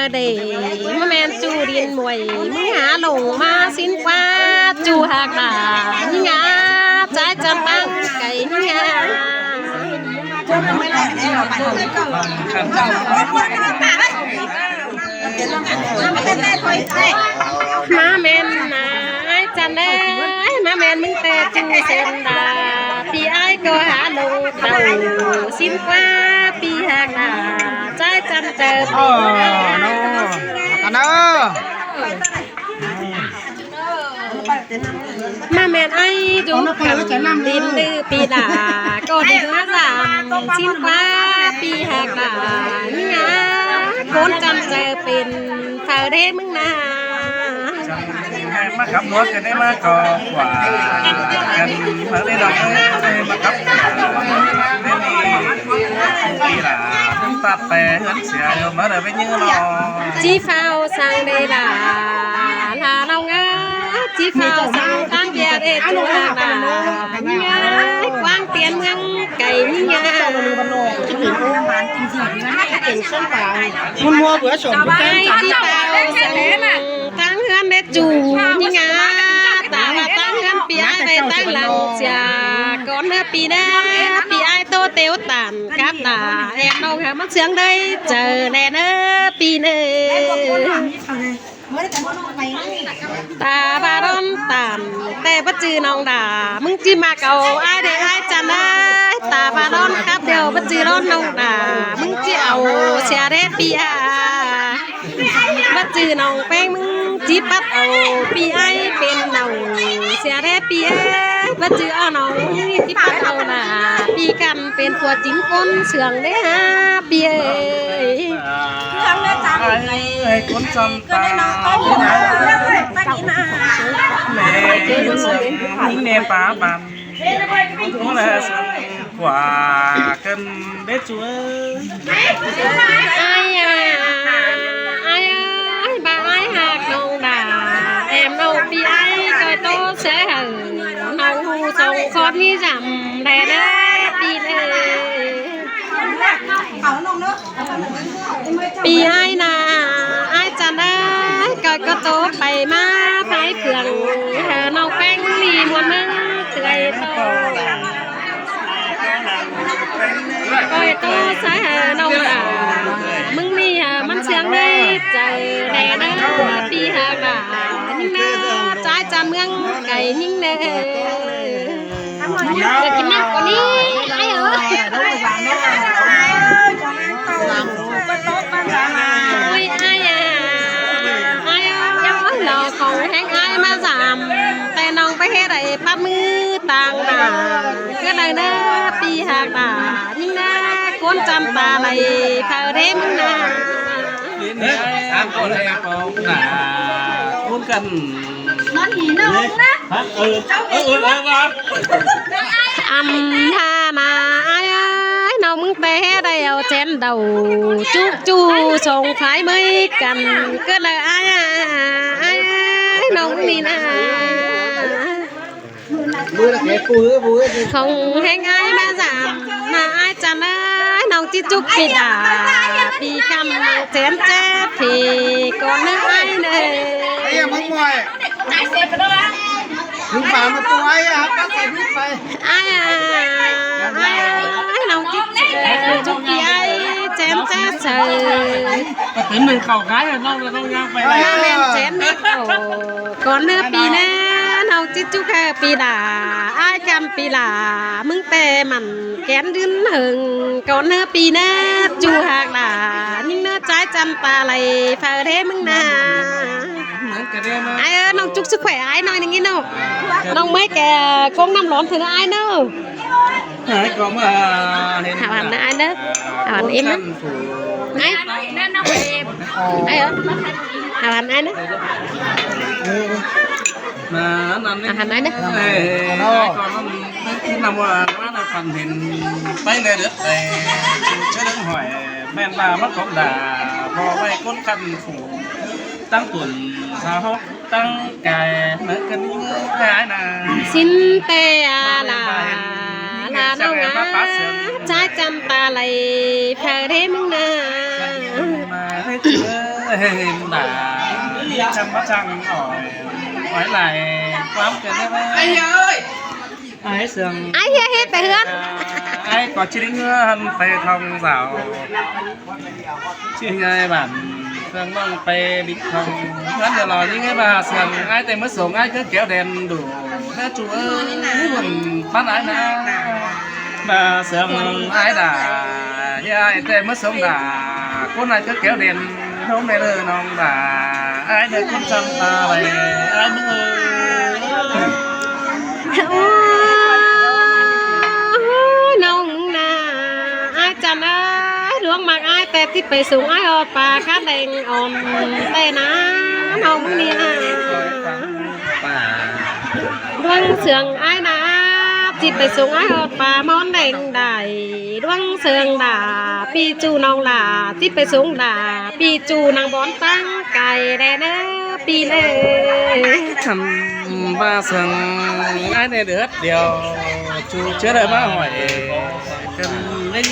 để mà men chu điên mùiมึงหาหลงมาสิ้นฟ้าจูหากด่านี่งาใจจันตั้งไก่นี่งามาเมนนะจันเลยมาเมนมึงแต่จูเส้นดาพี่ไอ้ก็หาหลงเต่าสิ้นฟ้าปีหากด่าใจจันเจอปีอันนั้นมาแม่นไอ้จุกกันดินลือปีดาก็ถึงมาสามชิ้นฟ้าปีหากดาเนี่ยคนจำเจอเป็นเธอได้มึงนามาขับรถจะได้มาก่อกว่ากันมาได้ดอกได้มาขับได้มีปีหลาตัดแต่เหินเสียเดี๋ยวมาได้ไปยื้อรอจีเฝ้าสั่งได้ด่าลาเรางาจีเฝ้าสั่งตั้งเบียร์ได้จูหากดาเนี่ยกว้างเตียนเมืองไก่เนี่ยมันมัวเบื่อสมไปจีเฝ้าสั่งตั้งเฮือนได้จูนี่ไงตาตั้งเฮือนปีไอไปตั้งหลังเสียก่อนเนื้อปีได้ปีไอโตเตียวตันกับตาแอบน้องหามักเสียงได้เจอแน่เนื้อปีเนื้อตาบารอนตันแต่ปัจจือน้องด่ามึงจีมาเก่าไอเด็กไอจันได้ตาบารอนครับเดียวปัจจือร้อนน้องด่ามึงจีเอาเสียเรปีอาปัจจือน้องแป้งมึงจีปัดเอาปีไอเป็นน้องเสียเรปีอาปัจจือเอาน้องจีปัดเอาน่ะปีกันเป็นตัวจริงคนเสื่องได้ฮะปีเอ้ยไอ้คนจำตาแม่ยิ่งเนป้าบันcũng là quả cân bếp chúa ai ơi bà ai hạt nông đà em đâu bị ai coi tô sẽ hở nông hù sông con đi giảm đè đá bị bị ai nà ai chăn đấy coi có tô bày má phải cường nông canh lì muôn mưng tươi tô coi tô sẽ hở nông đà mưng điมันเสียงได้ใจแน่นะปีหากายิ่งเน่ใจจันเมืองไก่ยิ่งเน่จะกินน้ำกว่านี้ไอ้เอ๋ยโอ้ยไอ้เราของแห้งไอ้มาสามแต่น้องไปเฮ็ดไอ้ปัดมือต่างหน้าก็เลยเน่ปีหากายิ่งเน่คนจำตาไหลเธอเด้มึงนะăn có đây có là cuốn cân nó nhìn nó không đó ăn tha mà ai ơi nàoมึงแต่ได้เอาเจนเดาจุกจูส่งขายไม่กันก็เลยaiน้องนี่นะkhông hẹn ai mà giảm mà ai chẳng ơi nông chi chúc kỳ đà đi khăm chén chết thì còn nước ai này ai mong ngoài những bà mà tôi ai bác sĩ biết vậy ai nông chi chúc kỳ ai chén chết trời tính mình khẩu gái là nông là nông ngang phải này men chén nước còn nước pì nè nông chi chúc pì đà ai cam pì làมึงแต่มันแกนดื้นหึงก่อนเนื้อปีหน้าจูหากด่ายิ่งเนื้อใจจำตาไหลเผอเทมึงนาไอ้น้องจุกsức khỏe ai nóiอย่างงี้เนาะน้องmấy kẻ con năm lón thử ai nữa ai có mà hảo hẳn ai đó hảo hẳn em đó ai ai ơi hảo hẳn ai đó mà anh hẳn ai đó còn khi nào mà nó phần hình bay lên được thì chứ đừng hỏi men là mất cũng đã vò bay côn cằn phủ tăng tuần sao hốt tăng cài mấy cân cái là xin tê là đâu ngã trái chăm ta lại phơi thếมึงnè đã chăm bắt chăng hỏi lại quán cái đấy anh ơi ai sương ไอ้เฮียเฮ็ดแต่เฮือน ai có chỉ đinh hân phải thông rào chỉ ngay bản sương mong phải đinh thông hắn giờ lò những cái bà sương ai tay mất sống ai cứ kéo đèn đủ thế chú ơi buồn bắt ai na bà sương ai đã ai tay mất sống đã con này cứ kéo đèn hôm nay là non đã ai để con chăm ta vậy ai muốn ơi โอ้ยน้องนาไอ้จันเอ้ยหลวงมากไอ้แต่ที่ไปสูงไอ้ออดป่าคาแดงอ่อนแต่น้าน้องเนี่ยดวงเสืองไอ้นาที่ไปสูงไอ้ออดป่ามอนแดงได้ดวงเสืองด่าปีจูน้องด่าที่ไปสูงด่าปีจูนางบอนตั้งไก่แด่เด้อปีเลย ba sừng ai này được điều chú chưa đợi ba hỏi cần lên